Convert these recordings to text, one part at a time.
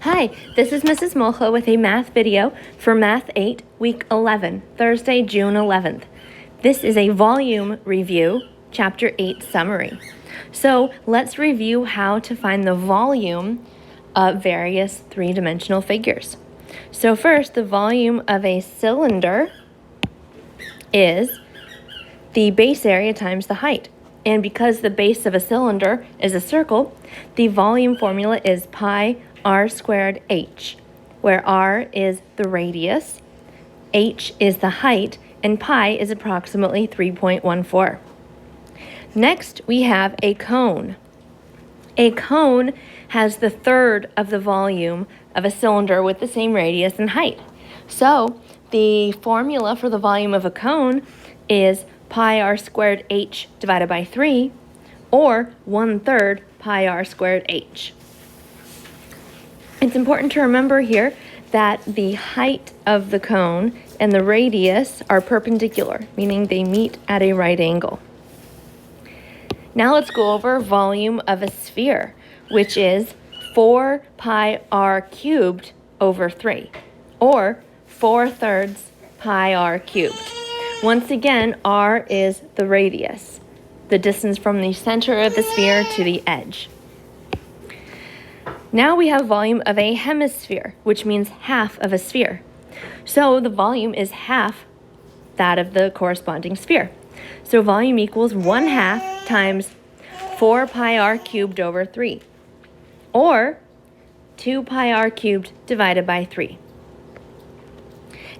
Hi, this is Mrs. Molcho with a math video for Math 8, Week 11, Thursday, June 11th. This is a volume review, Chapter 8 summary. So let's review how to find the volume of various three-dimensional figures. So first, the volume of a cylinder is the base area times the height. And because the base of a cylinder is a circle, the volume formula is pi r squared h, where r is the radius, h is the height, and pi is approximately 3.14. Next, we have a cone. A cone has the third of the volume of a cylinder with the same radius and height. So the formula for the volume of a cone is pi r squared h divided by 3, or 1/3 pi r squared h. It's important to remember here that the height of the cone and the radius are perpendicular, meaning they meet at a right angle. Now let's go over volume of a sphere, which is 4 pi r cubed over 3, or 4/3 pi r cubed. Once again, r is the radius, the distance from the center of the sphere to the edge. Now we have volume of a hemisphere, which means half of a sphere. So the volume is half that of the corresponding sphere. So volume equals 1/2 times 4 pi r cubed over 3, or 2 pi r cubed divided by 3.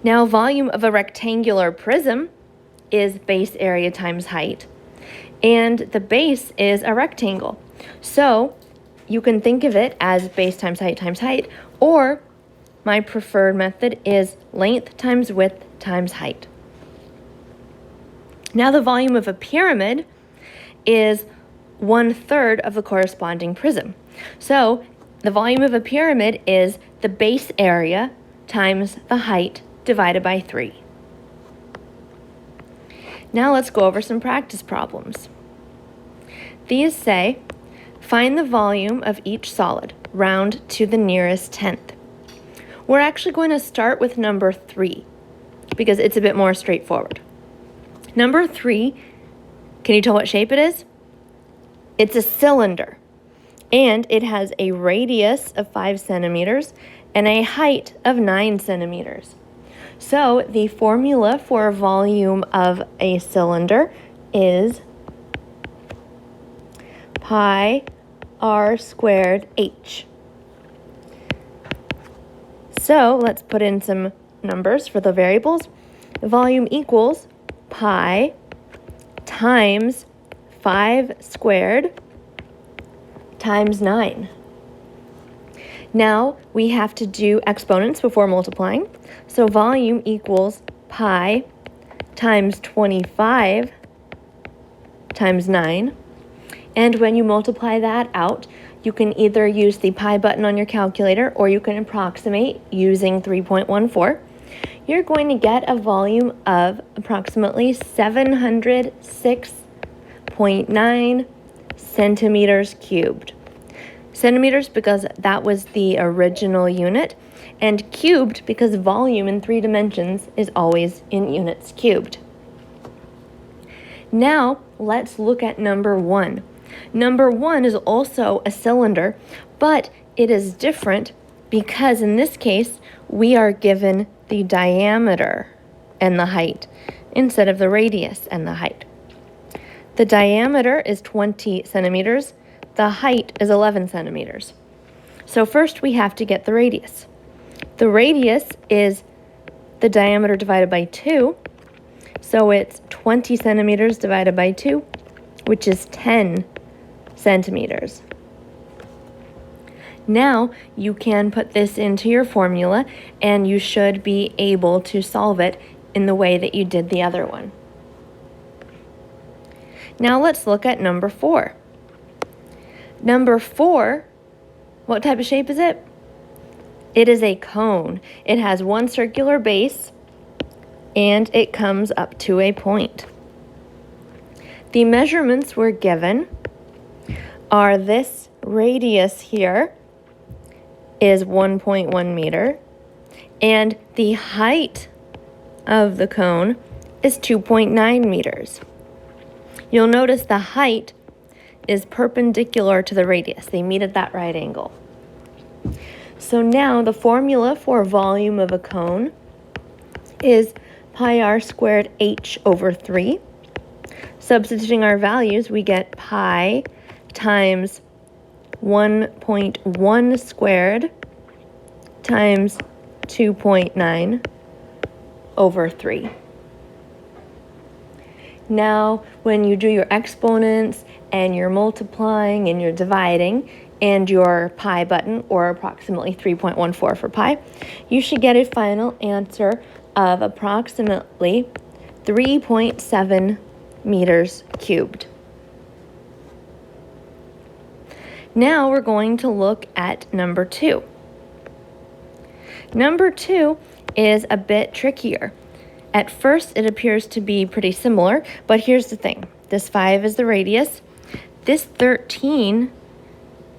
Now volume of a rectangular prism is base area times height, and the base is a rectangle. So you can think of it as base times height, or my preferred method is length times width times height. Now the volume of a pyramid is 1/3 of the corresponding prism. So the volume of a pyramid is the base area times the height divided by 3. Now let's go over some practice problems. These say, find the volume of each solid, round to the nearest tenth. We're actually going to start with number 3 because it's a bit more straightforward. Number 3, can you tell what shape it is? It's a cylinder, and it has a radius of 5 centimeters and a height of 9 centimeters. So the formula for volume of a cylinder is pi r squared h. So let's put in some numbers for the variables. The volume equals pi times 5 squared times 9. Now we have to do exponents before multiplying. So volume equals pi times 25 times 9. And when you multiply that out, you can either use the pi button on your calculator or you can approximate using 3.14. You're going to get a volume of approximately 706.9 centimeters cubed. Centimeters because that was the original unit, and cubed because volume in 3 dimensions is always in units cubed. Now let's look at number 1. Number 1 is also a cylinder, but it is different because in this case we are given the diameter and the height instead of the radius and the height. The diameter is 20 centimeters. The height is 11 centimeters. So first we have to get the radius. The radius is the diameter divided by 2. So it's 20 centimeters divided by 2, which is 10 centimeters. Now you can put this into your formula and you should be able to solve it in the way that you did the other one. Now let's look at number 4. Number 4, what type of shape is it? It is a cone. It has one circular base and it comes up to a point. The measurements we're given are this radius here is 1.1 meter, and the height of the cone is 2.9 meters. You'll notice the height is perpendicular to the radius. They meet at that right angle. So now the formula for volume of a cone is pi r squared h over 3. Substituting our values, we get pi times 1.1 squared times 2.9 over 3. Now, when you do your exponents and you're multiplying and you're dividing and your pi button, or approximately 3.14 for pi, you should get a final answer of approximately 3.7 meters cubed. Now we're going to look at number 2. Number 2 is a bit trickier. At first, it appears to be pretty similar, but here's the thing. This 5 is the radius. This 13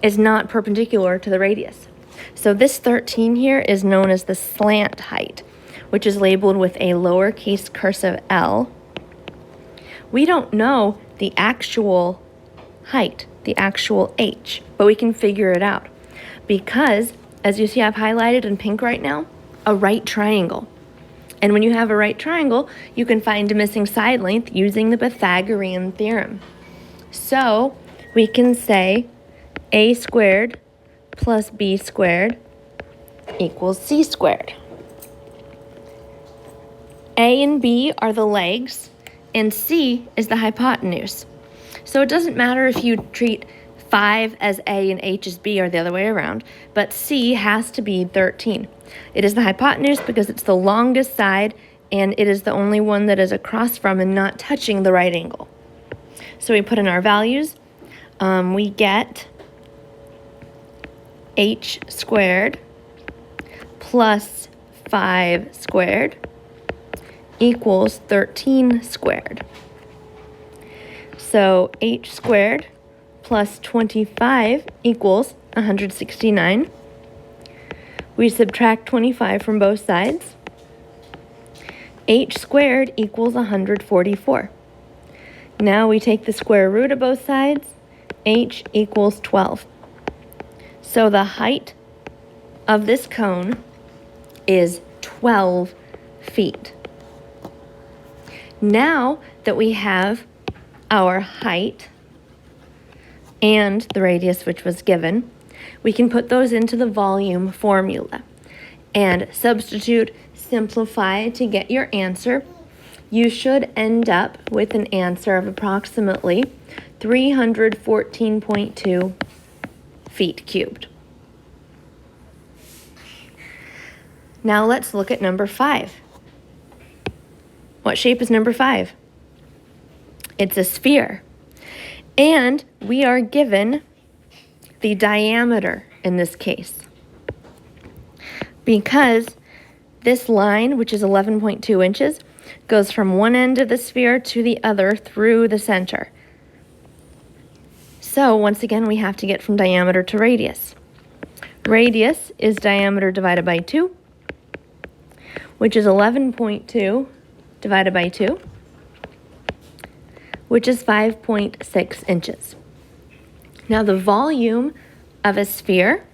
is not perpendicular to the radius. So this 13 here is known as the slant height, which is labeled with a lowercase cursive L. We don't know the actual height, the actual h, but we can figure it out because, as you see I've highlighted in pink right now, a right triangle. And when you have a right triangle, you can find a missing side length using the Pythagorean theorem. So we can say a squared plus b squared equals c squared. A and b are the legs, and c is the hypotenuse. So it doesn't matter if you treat 5 as a and h as b or the other way around, but c has to be 13. It is the hypotenuse because it's the longest side, and it is the only one that is across from and not touching the right angle. So we put in our values. We get h squared plus 5 squared equals 13 squared. So h squared plus 25 equals 169. We subtract 25 from both sides. H squared equals 144. Now we take the square root of both sides. H equals 12. So the height of this cone is 12 feet. Now that we have our height and the radius which was given, we can put those into the volume formula and substitute, simplify to get your answer. You should end up with an answer of approximately 314.2 feet cubed. Now let's look at number 5. What shape is number 5? It's a sphere. And we are given the diameter in this case, because this line, which is 11.2 inches, goes from one end of the sphere to the other through the center. So once again, we have to get from diameter to radius. Radius is diameter divided by 2, which is 11.2 divided by 2, which is 5.6 inches. Now the volume of a sphere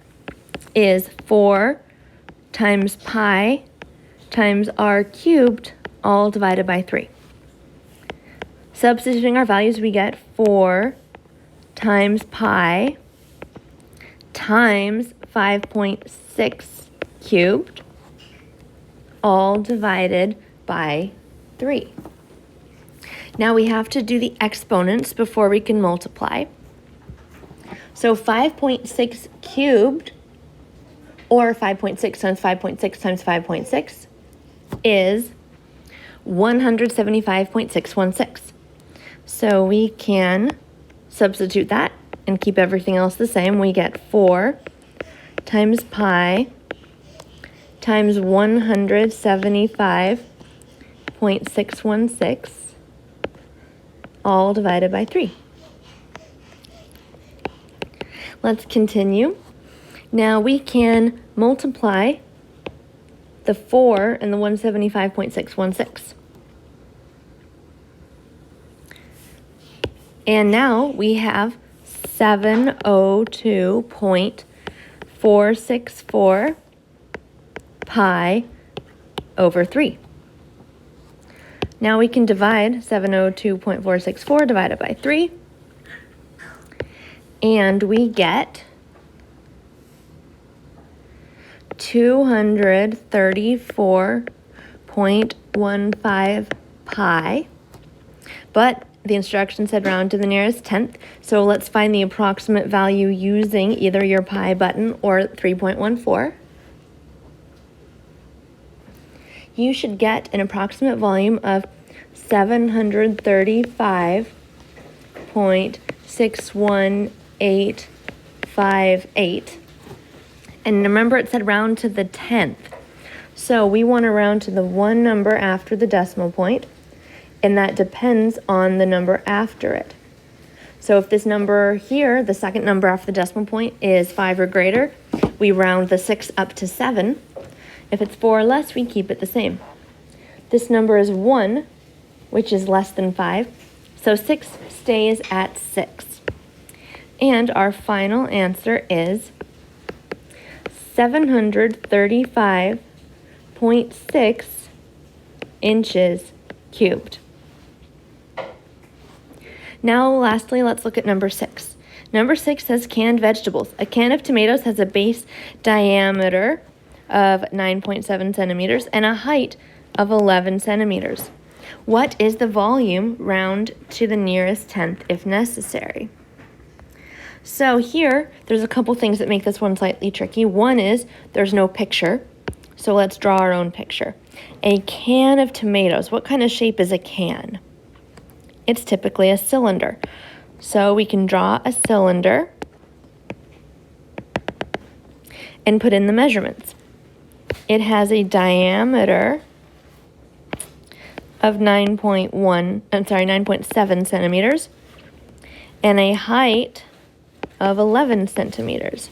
is 4 times pi times r cubed, all divided by 3. Substituting our values, we get 4 times pi times 5.6 cubed, all divided by 3. Now we have to do the exponents before we can multiply. So 5.6 cubed, or 5.6 times 5.6 times 5.6, is 175.616. So we can substitute that and keep everything else the same. We get 4 times pi times 175.616, all divided by 3. Let's continue. Now we can multiply the 4 and the 175.616. And now we have 702.464 pi over 3. Now we can divide 702.464 divided by 3, and we get 234.15 pi, but the instructions said round to the nearest tenth, so let's find the approximate value using either your pi button or 3.14. You should get an approximate volume of 735.61858. And remember, it said round to the 10th. So we want to round to the one number after the decimal point, and that depends on the number after it. So if this number here, the second number after the decimal point, is 5 or greater, we round the 6 up to 7. If it's 4 or less, we keep it the same. This number is 1, which is less than 5, so 6 stays at 6. And our final answer is 735.6 inches cubed. Now, lastly, let's look at number 6. Number 6 says canned vegetables. A can of tomatoes has a base diameter of 9.7 centimeters and a height of 11 centimeters. What is the volume round to the nearest tenth if necessary? So here, there's a couple things that make this one slightly tricky. One is there's no picture, so let's draw our own picture. A can of tomatoes. What kind of shape is a can? It's typically a cylinder. So we can draw a cylinder and put in the measurements. It has a diameter of 9.7 centimeters and a height of 11 centimeters.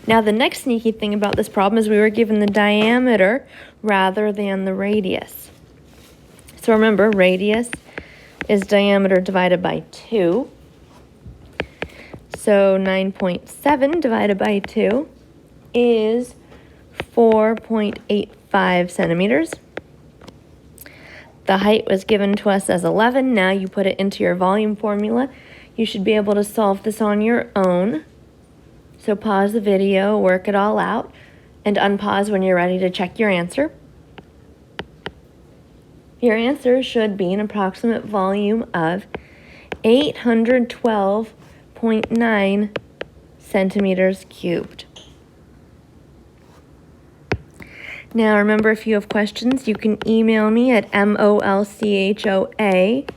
Now, the next sneaky thing about this problem is we were given the diameter rather than the radius. So remember, radius is diameter divided by 2. So 9.7 divided by 2 is 4.85 centimeters. The height was given to us as 11. Now you put it into your volume formula. You should be able to solve this on your own. So pause the video, work it all out, and unpause when you're ready to check your answer. Your answer should be an approximate volume of 812.9 centimeters cubed. Now remember, if you have questions, you can email me at molchoa@fb